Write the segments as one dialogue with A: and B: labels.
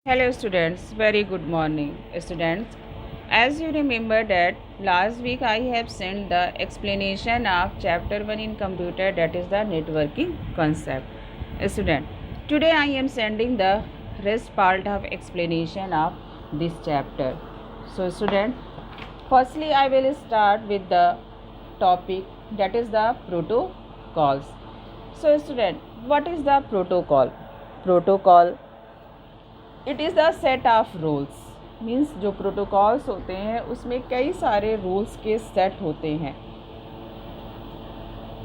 A: Hello students, very good morning students. As you remember that last week I have sent the explanation of chapter 1 in computer, that is the networking concept. Student, today I am sending the rest part of explanation of this chapter. So student, firstly I will start with the topic, that is the protocols. So student, what is the protocol? Protocol, it is the set of rules, means जो protocols होते हैं उसमें कई सारे rules के set होते हैं.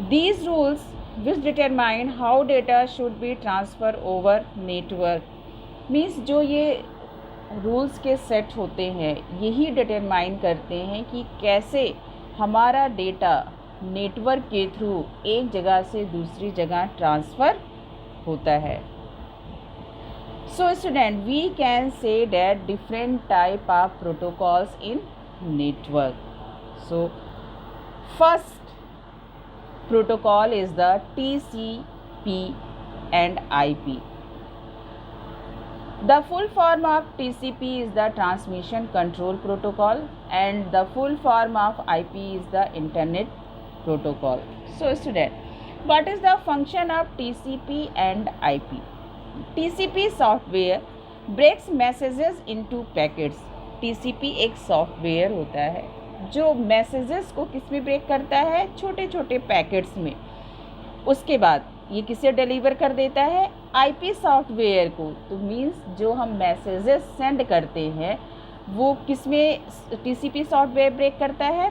A: These rules which determine how data should be transfer over network, means जो ये रूल्स के सेट होते हैं यही डिटरमाइन करते हैं कि कैसे हमारा डेटा नेटवर्क के थ्रू एक जगह से दूसरी जगह ट्रांसफ़र होता है. So student, we can say that different type of protocols in network. So first protocol is the TCP and IP. The full form of TCP is the Transmission Control Protocol and the full form of IP is the Internet Protocol. So student, what is the function of TCP and IP? TCP software breaks messages into packets. TCP एक software होता है जो messages को किस में break करता है, छोटे छोटे पैकेट्स में. उसके बाद ये किसे डिलीवर कर देता है, IP सॉफ्टवेयर को. तो मीन्स जो हम मैसेजेस सेंड करते हैं वो किस में TCP सॉफ्टवेयर ब्रेक करता है,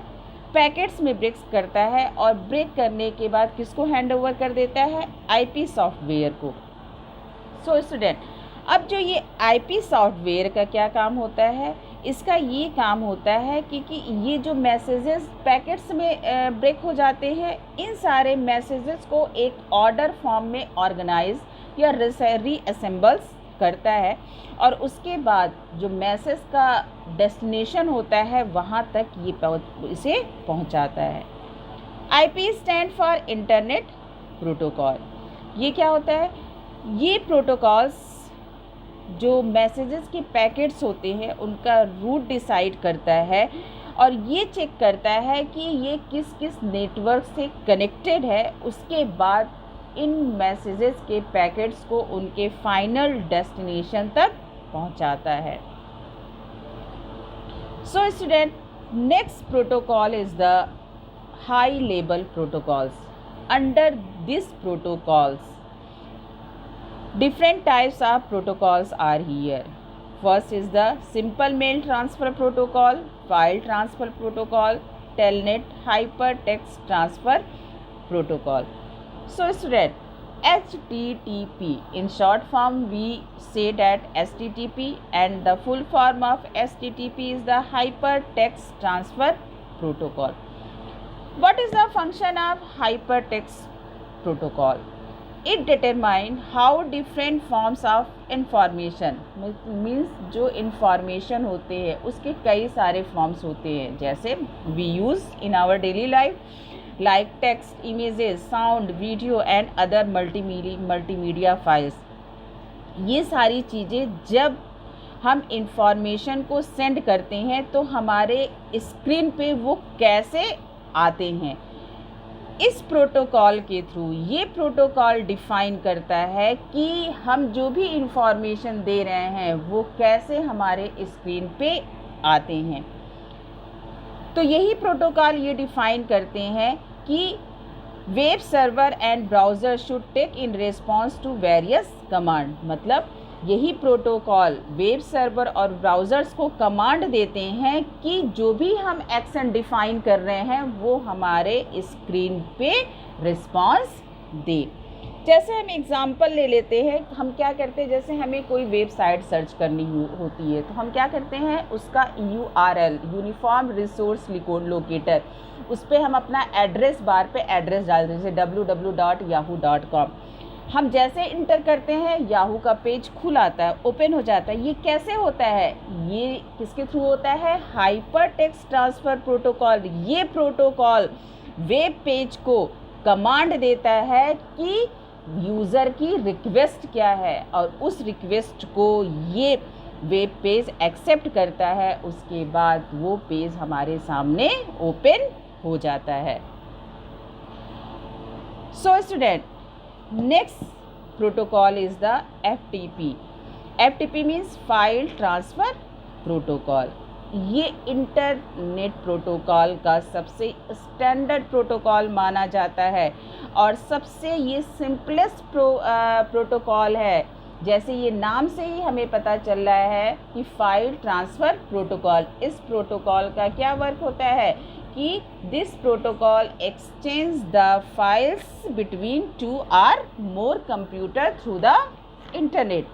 A: पैकेट्स में ब्रेक करता है. और ब्रेक करने के बाद किसको हैंड ओवर कर देता है, IP सॉफ्टवेयर को. सो स्टूडेंट, अब जो ये IP सॉफ्टवेयर का क्या काम होता है, इसका ये काम होता है कि ये जो मैसेजेस पैकेट्स में ब्रेक हो जाते हैं, इन सारे मैसेजेस को एक ऑर्डर फॉर्म में ऑर्गेनाइज या रीअसेंबल्स करता है और उसके बाद जो मैसेज का डेस्टिनेशन होता है वहाँ तक ये इसे पहुँचाता है. IP stand for internet protocol. ये क्या होता है, ये प्रोटोकॉल्स जो मैसेजेस के पैकेट्स होते हैं उनका रूट डिसाइड करता है और ये चेक करता है कि ये किस किस नेटवर्क से कनेक्टेड है. उसके बाद इन मैसेजेस के पैकेट्स को उनके फाइनल डेस्टिनेशन तक पहुंचाता है. So student, next protocol is the high level protocols. Under this protocols different types of protocols are here. First is the simple mail transfer protocol, file transfer protocol, telnet hypertext transfer protocol. So student, HTTP, in short form we say that HTTP, and the full form of HTTP is the hypertext transfer protocol. What is the function of hypertext protocol? It determine how different forms of information, means जो information होते हैं उसके कई सारे forms होते हैं, जैसे we use in our daily life like text, images, sound, video and other multimedia files. ये सारी चीज़ें जब हम इंफॉर्मेशन को सेंड करते हैं तो हमारे स्क्रीन पे वो कैसे आते हैं, इस प्रोटोकॉल के थ्रू ये प्रोटोकॉल डिफ़ाइन करता है कि हम जो भी इंफॉर्मेशन दे रहे हैं वो कैसे हमारे स्क्रीन पे आते हैं. तो यही प्रोटोकॉल ये डिफ़ाइन करते हैं कि web server and browser should take in response to various command. मतलब यही प्रोटोकॉल वेब सर्वर और ब्राउज़र्स को कमांड देते हैं कि जो भी हम एक्शन डिफ़ाइन कर रहे हैं वो हमारे स्क्रीन पे रिस्पॉन्स दे. जैसे हम एग्ज़ाम्पल ले लेते हैं, हम क्या करते हैं, जैसे हमें कोई वेबसाइट सर्च करनी होती है तो हम क्या करते हैं, उसका URL यूनिफॉर्म रिसोर्स लोकेटर, उस पर हम अपना एड्रेस बार पे एड्रेस डालते हैं, जैसे www.yahoo.com. हम जैसे इंटर करते हैं याहू का पेज खुल आता है, ओपन हो जाता है. ये कैसे होता है, ये किसके थ्रू होता है, हाइपरटेक्स्ट ट्रांसफ़र प्रोटोकॉल. ये प्रोटोकॉल वेब पेज को कमांड देता है कि यूज़र की रिक्वेस्ट क्या है और उस रिक्वेस्ट को ये वेब पेज एक्सेप्ट करता है, उसके बाद वो पेज हमारे सामने ओपन हो जाता है। So student, next protocol is the FTP। FTP means file transfer protocol. ये इंटरनेट प्रोटोकॉल का सबसे स्टैंडर्ड प्रोटोकॉल माना जाता है और सबसे ये सिंपलेस्ट प्रोटोकॉल है। जैसे ये नाम से ही हमें पता चल रहा है कि फाइल ट्रांसफ़र प्रोटोकॉल। इस प्रोटोकॉल का क्या वर्क होता है कि this protocol exchange the files between 2 or more computer through the internet.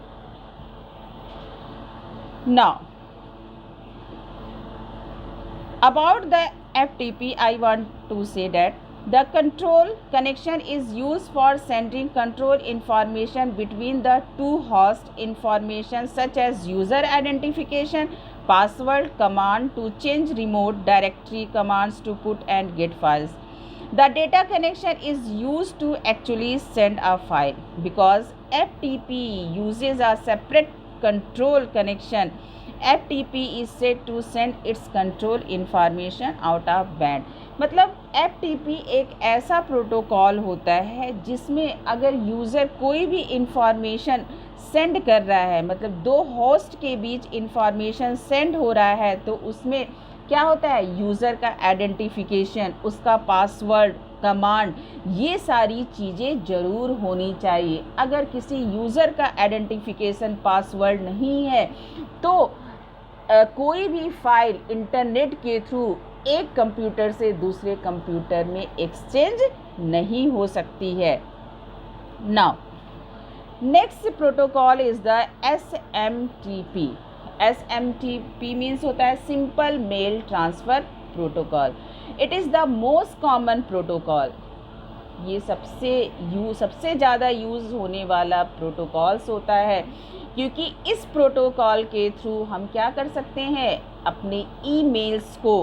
A: Now about the FTP, I want to say that the control connection is used for sending control information between the two host information such as user identification, password, command to change remote directory, commands to put and get files. The data connection is used to actually send a file because FTP uses a separate control connection. FTP is said to send its control information out of band। मतलब FTP एक ऐसा protocol होता है जिसमें अगर user कोई भी information send कर रहा है, मतलब दो होस्ट के बीच इंफॉर्मेशन सेंड हो रहा है, तो उसमें क्या होता है, यूज़र का आइडेंटिफिकेशन, उसका पासवर्ड, कमांड, ये सारी चीज़ें ज़रूर होनी चाहिए। अगर किसी यूज़र का आइडेंटिफिकेशन पासवर्ड नहीं है तो कोई भी फाइल इंटरनेट के थ्रू एक कंप्यूटर से दूसरे कंप्यूटर में एक्सचेंज नहीं हो सकती है। Now next protocol is the SMTP। SMTP means होता है simple mail transfer protocol. It is the most common protocol. ये सबसे ज़्यादा यूज़ होने वाला प्रोटोकॉल्स होता है, क्योंकि इस प्रोटोकॉल के थ्रू हम क्या कर सकते हैं, अपने ईमेल्स को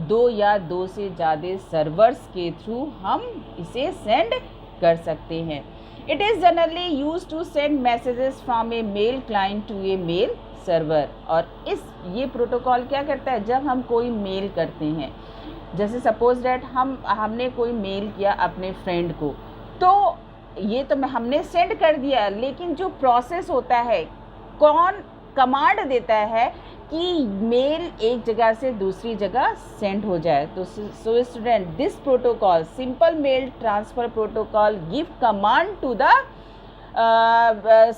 A: 2 या 2 से ज़्यादा सर्वर्स के थ्रू हम इसे सेंड कर सकते हैं। It is generally use to send messages from a mail client to a mail server. और ये प्रोटोकॉल क्या करता है, जब हम कोई मेल करते हैं, जैसे सपोज डैट हमने कोई मेल किया अपने फ्रेंड को, तो ये तो हमने सेंड कर दिया, लेकिन जो प्रोसेस होता है, कौन कमांड देता है कि मेल एक जगह से दूसरी जगह सेंड हो जाए। तो so student, this protocol simple mail transfer protocol give command to the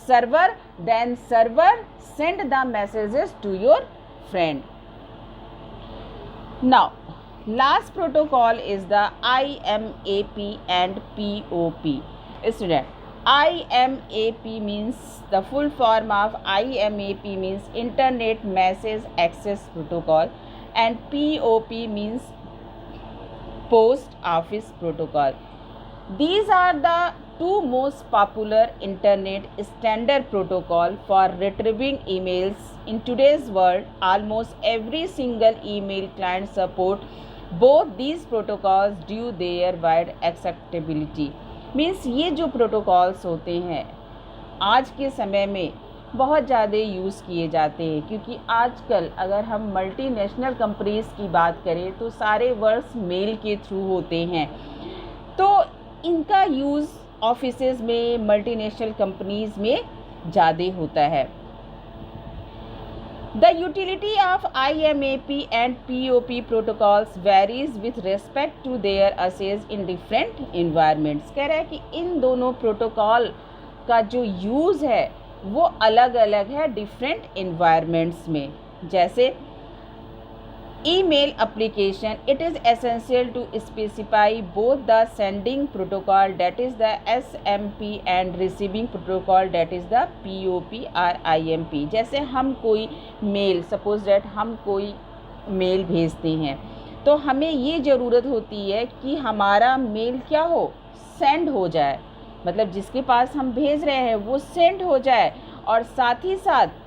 A: server, then server send the messages to your friend. Now last protocol is the IMAP and POP. Student, IMAP means, the full form of IMAP means Internet Message Access Protocol, and POP means Post Office Protocol. These are the two most popular internet standard protocol for retrieving emails. In today's world, almost every single email client support both these protocols due their wide acceptability. Means ये जो protocols होते हैं आज के समय में बहुत ज़्यादा यूज़ किए जाते हैं, क्योंकि आजकल अगर हम मल्टीनेशनल कंपनीज़ की बात करें तो सारे वर्क्स मेल के थ्रू होते हैं, तो इनका यूज़ ऑफिसेज में, मल्टीनेशनल कंपनीज़ में ज़्यादा होता है। The utility of IMAP and POP protocols varies with respect to their uses in different environments. कह रहा है कि इन दोनों प्रोटोकॉल का जो यूज़ है वो अलग अलग है डिफरेंट इन्वायरमेंट्स में। जैसे email application, it is essential to specify both the sending protocol, that is the SMP, and receiving protocol, that is the POP or IMP। जैसे हम कोई मेल, सपोज डैट हम कोई मेल भेजते हैं, तो हमें ये ज़रूरत होती है कि हमारा मेल क्या हो, सेंड हो जाए, मतलब जिसके पास हम भेज रहे हैं वो सेंड हो जाए, और साथ ही साथ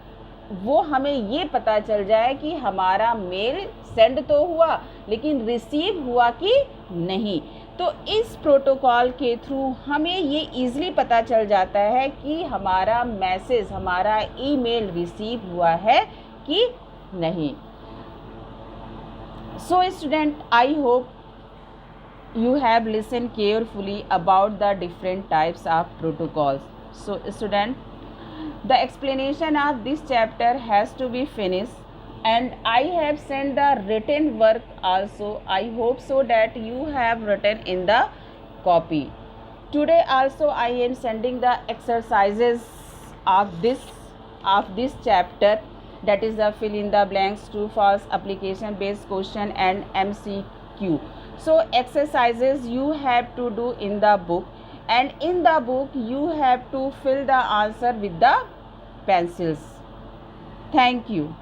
A: वो हमें ये पता चल जाए कि हमारा मेल सेंड तो हुआ लेकिन रिसीव हुआ कि नहीं। तो इस प्रोटोकॉल के थ्रू हमें ये ईज़िली पता चल जाता है कि हमारा मैसेज, हमारा ईमेल रिसीव हुआ है कि नहीं. So student, I hope you have listened carefully about the different types of protocols. So student, the explanation of this chapter has to be finished, and I have sent the written work also. I hope so that you have written in the copy. Today also I am sending the exercises of this chapter, that is the fill in the blanks, true false, application based question and MCQ. So exercises you have to do in the book, and in the book you have to fill the answer with the pencils. Thank you.